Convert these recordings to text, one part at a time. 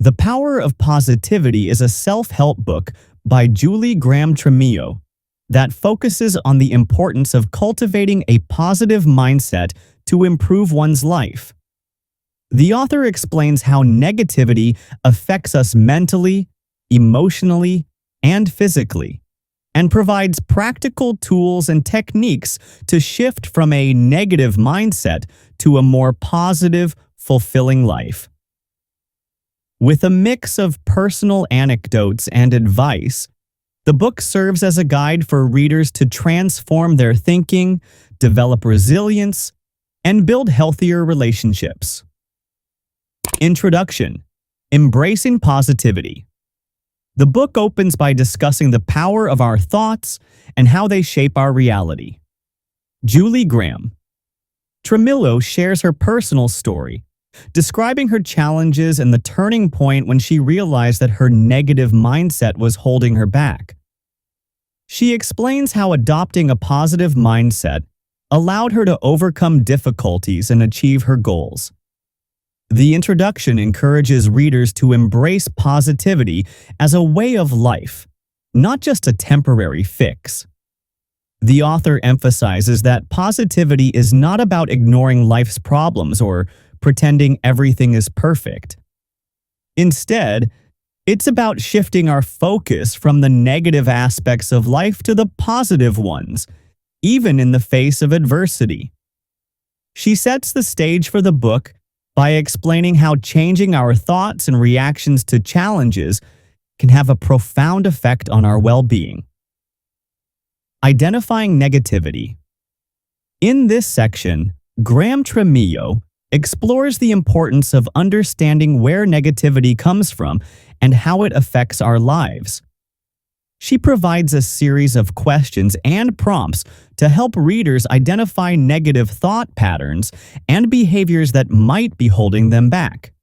The Power of Positivity is a self-help book by Julie Graham-Tremillo that focuses on the importance of cultivating a positive mindset to improve one's life. The author explains how negativity affects us mentally, emotionally, and physically, and provides practical tools and techniques to shift from a negative mindset to a more positive, fulfilling life. With a mix of personal anecdotes and advice, the book serves as a guide for readers to transform their thinking, develop resilience, and build healthier relationships. Introduction: Embracing Positivity. The book opens by discussing the power of our thoughts and how they shape our reality. Julie Graham-Tremillo shares her personal story, describing her challenges and the turning point when she realized that her negative mindset was holding her back. She explains how adopting a positive mindset allowed her to overcome difficulties and achieve her goals. The introduction encourages readers to embrace positivity as a way of life, not just a temporary fix. The author emphasizes that positivity is not about ignoring life's problems or pretending everything is perfect. Instead, it's about shifting our focus from the negative aspects of life to the positive ones, even in the face of adversity. She sets the stage for the book by explaining how changing our thoughts and reactions to challenges can have a profound effect on our well-being. Identifying negativity. In this section, Graham-Tremillo explores the importance of understanding where negativity comes from and how it affects our lives. She provides a series of questions and prompts to help readers identify negative thought patterns and behaviors that might be holding them back.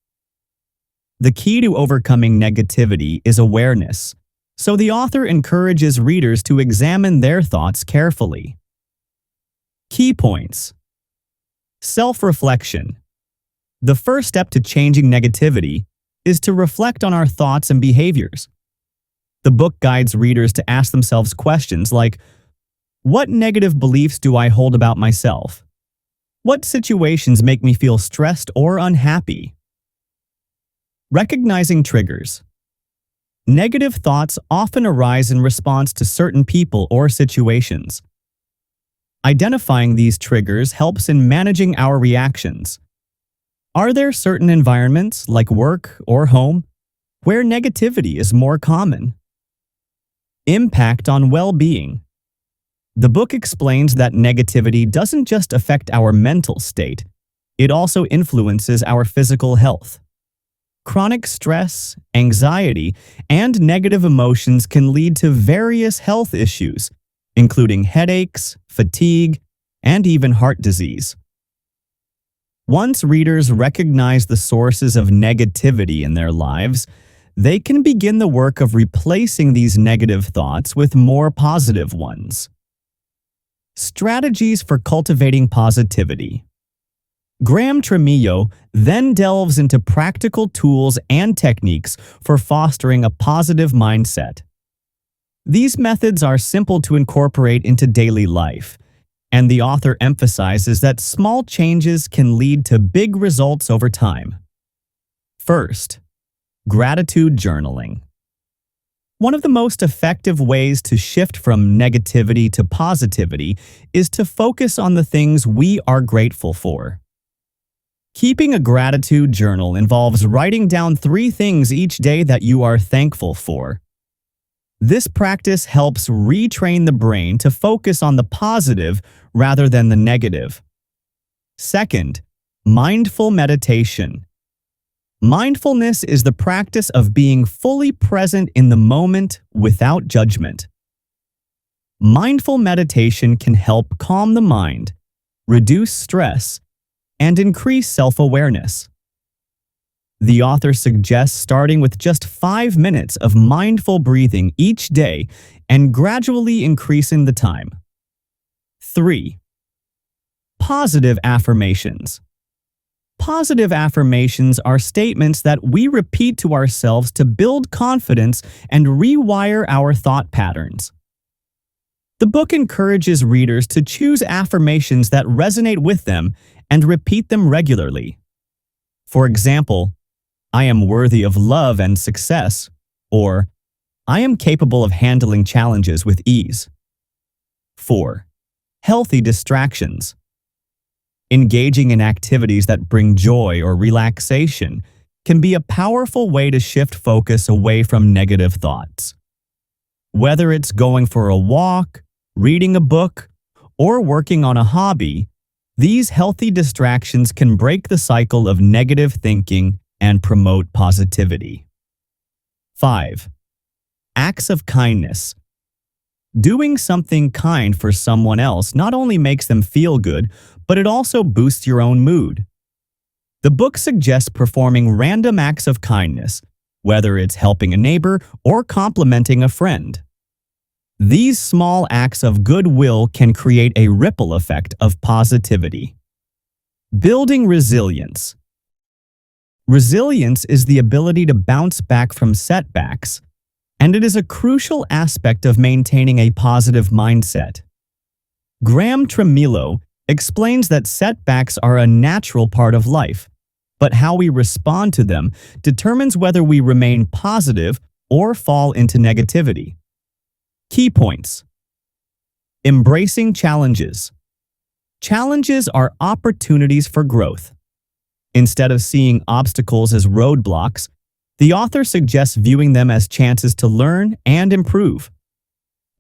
The key to overcoming negativity is awareness, so the author encourages readers to examine their thoughts carefully. Key points. Self-reflection. The first step to changing negativity is to reflect on our thoughts and behaviors. The book guides readers to ask themselves questions like, what negative beliefs do I hold about myself? What situations make me feel stressed or unhappy? Recognizing triggers. Negative thoughts often arise in response to certain people or situations. Identifying these triggers helps in managing our reactions. Are there certain environments, like work or home, where negativity is more common? Impact on well-being. The book explains that negativity doesn't just affect our mental state, it also influences our physical health. Chronic stress, anxiety, and negative emotions can lead to various health issues, including headaches, fatigue, and even heart disease. Once readers recognize the sources of negativity in their lives, they can begin the work of replacing these negative thoughts with more positive ones. Strategies for cultivating positivity. Graham-Tremillo then delves into practical tools and techniques for fostering a positive mindset. These methods are simple to incorporate into daily life, and the author emphasizes that small changes can lead to big results over time. First, gratitude journaling. One of the most effective ways to shift from negativity to positivity is to focus on the things we are grateful for. Keeping a gratitude journal involves writing down 3 things each day that you are thankful for. This practice helps retrain the brain to focus on the positive rather than the negative. Second, mindful meditation. Mindfulness is the practice of being fully present in the moment without judgment. Mindful meditation can help calm the mind, reduce stress, and increase self-awareness. The author suggests starting with just 5 minutes of mindful breathing each day and gradually increasing the time. 3. Positive affirmations. Positive affirmations are statements that we repeat to ourselves to build confidence and rewire our thought patterns. The book encourages readers to choose affirmations that resonate with them and repeat them regularly. For example, I am worthy of love and success, or I am capable of handling challenges with ease. 4. Healthy distractions. Engaging in activities that bring joy or relaxation can be a powerful way to shift focus away from negative thoughts. Whether it's going for a walk, reading a book, or working on a hobby, these healthy distractions can break the cycle of negative thinking and promote positivity. 5. Acts of kindness. Doing something kind for someone else not only makes them feel good, but it also boosts your own mood. The book suggests performing random acts of kindness, whether it's helping a neighbor or complimenting a friend. These small acts of goodwill can create a ripple effect of positivity. Building resilience. Resilience is the ability to bounce back from setbacks, and it is a crucial aspect of maintaining a positive mindset. Graham-Tremillo explains that setbacks are a natural part of life, but how we respond to them determines whether we remain positive or fall into negativity. Key points. Embracing challenges. Challenges are opportunities for growth. Instead of seeing obstacles as roadblocks, the author suggests viewing them as chances to learn and improve.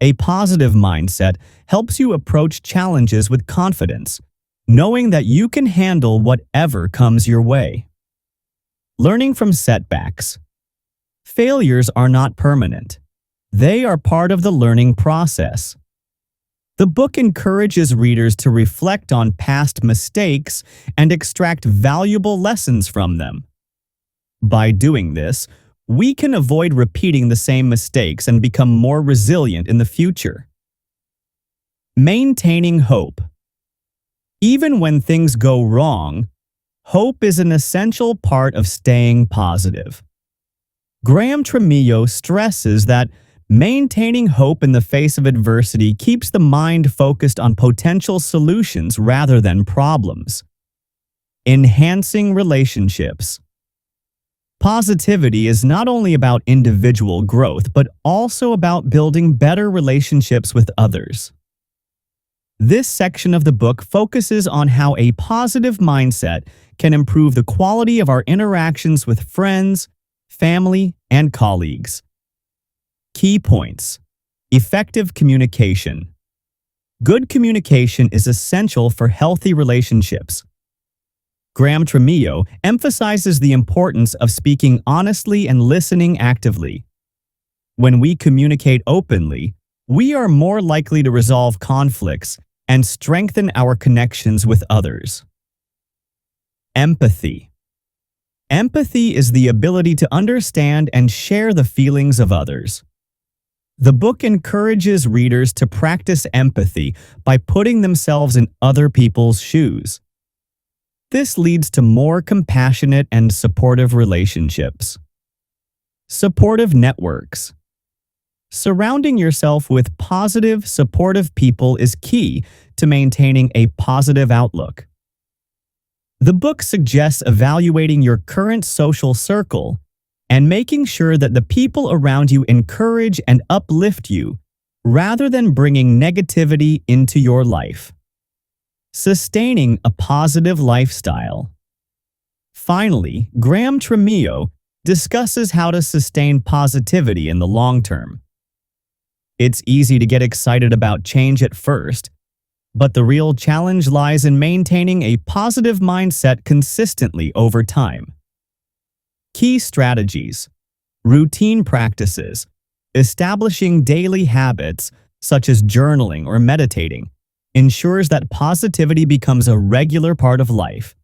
A positive mindset helps you approach challenges with confidence, knowing that you can handle whatever comes your way. Learning from setbacks. Failures are not permanent. They are part of the learning process. The book encourages readers to reflect on past mistakes and extract valuable lessons from them. By doing this, we can avoid repeating the same mistakes and become more resilient in the future. Maintaining hope. Even when things go wrong, hope is an essential part of staying positive. Graham-Tremillo stresses that maintaining hope in the face of adversity keeps the mind focused on potential solutions rather than problems. Enhancing relationships. Positivity is not only about individual growth, but also about building better relationships with others. This section of the book focuses on how a positive mindset can improve the quality of our interactions with friends, family, and colleagues. Key points. Effective communication. Good communication is essential for healthy relationships. Graham-Tremillo emphasizes the importance of speaking honestly and listening actively. When we communicate openly, we are more likely to resolve conflicts and strengthen our connections with others. Empathy. Empathy is the ability to understand and share the feelings of others. The book encourages readers to practice empathy by putting themselves in other people's shoes. This leads to more compassionate and supportive relationships. Supportive networks. Surrounding yourself with positive, supportive people is key to maintaining a positive outlook. The book suggests evaluating your current social circle and making sure that the people around you encourage and uplift you rather than bringing negativity into your life. Sustaining a positive lifestyle. Finally, Graham-Tremillo discusses how to sustain positivity in the long term. It's easy to get excited about change at first, but the real challenge lies in maintaining a positive mindset consistently over time. Key strategies. Routine practices. Establishing daily habits, such as journaling or meditating, ensures that positivity becomes a regular part of life.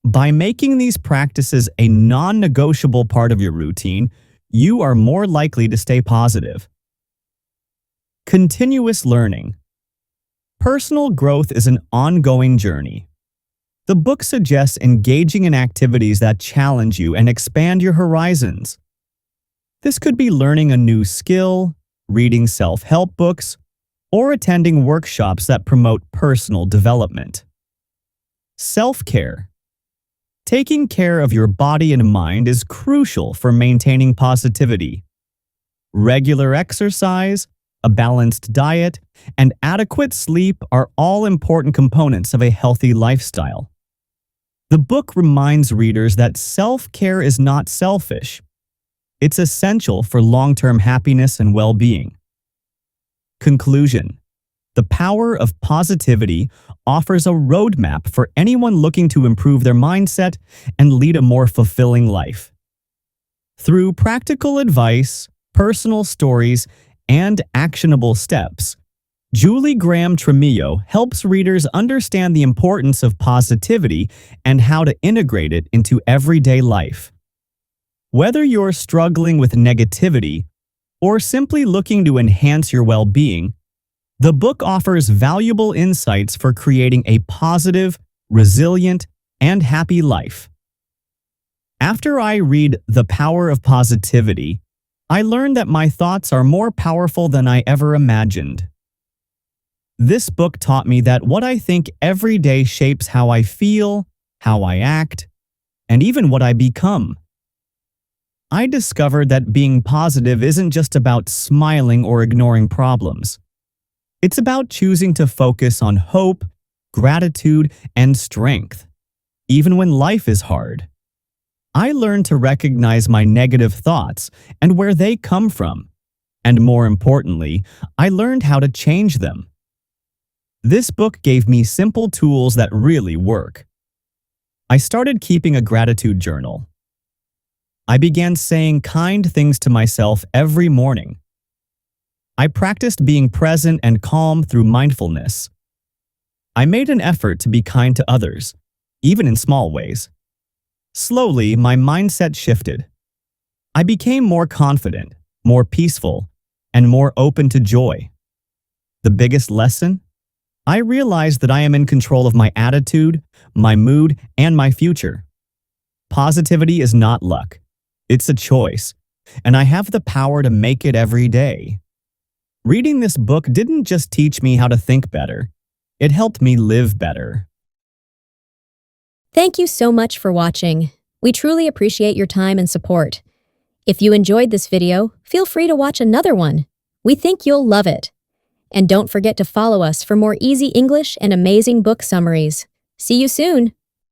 By making these practices a non-negotiable part of your routine, you are more likely to stay positive. Continuous learning. Personal growth is an ongoing journey. The book suggests engaging in activities that challenge you and expand your horizons. This could be learning a new skill, reading self-help books, or attending workshops that promote personal development. Self-care. Taking care of your body and mind is crucial for maintaining positivity. Regular exercise, a balanced diet, and adequate sleep are all important components of a healthy lifestyle. The book reminds readers that self-care is not selfish. It's essential for long-term happiness and well-being. Conclusion. The Power of Positivity offers a roadmap for anyone looking to improve their mindset and lead a more fulfilling life. Through practical advice, personal stories, and actionable steps, Julie Graham-Tremillo helps readers understand the importance of positivity and how to integrate it into everyday life. Whether you're struggling with negativity or simply looking to enhance your well-being, the book offers valuable insights for creating a positive, resilient, and happy life. After I read The Power of Positivity, I learned that my thoughts are more powerful than I ever imagined. This book taught me that what I think every day shapes how I feel, how I act, and even what I become. I discovered that being positive isn't just about smiling or ignoring problems. It's about choosing to focus on hope, gratitude, and strength, even when life is hard. I learned to recognize my negative thoughts and where they come from, and more importantly, I learned how to change them. This book gave me simple tools that really work. I started keeping a gratitude journal. I began saying kind things to myself every morning. I practiced being present and calm through mindfulness. I made an effort to be kind to others, even in small ways. Slowly, my mindset shifted. I became more confident, more peaceful, and more open to joy. The biggest lesson? I realized that I am in control of my attitude, my mood, and my future. Positivity is not luck. It's a choice, and I have the power to make it every day. Reading this book didn't just teach me how to think better. It helped me live better. Thank you so much for watching. We truly appreciate your time and support. If you enjoyed this video, feel free to watch another one. We think you'll love it. And don't forget to follow us for more easy English and amazing book summaries. See you soon!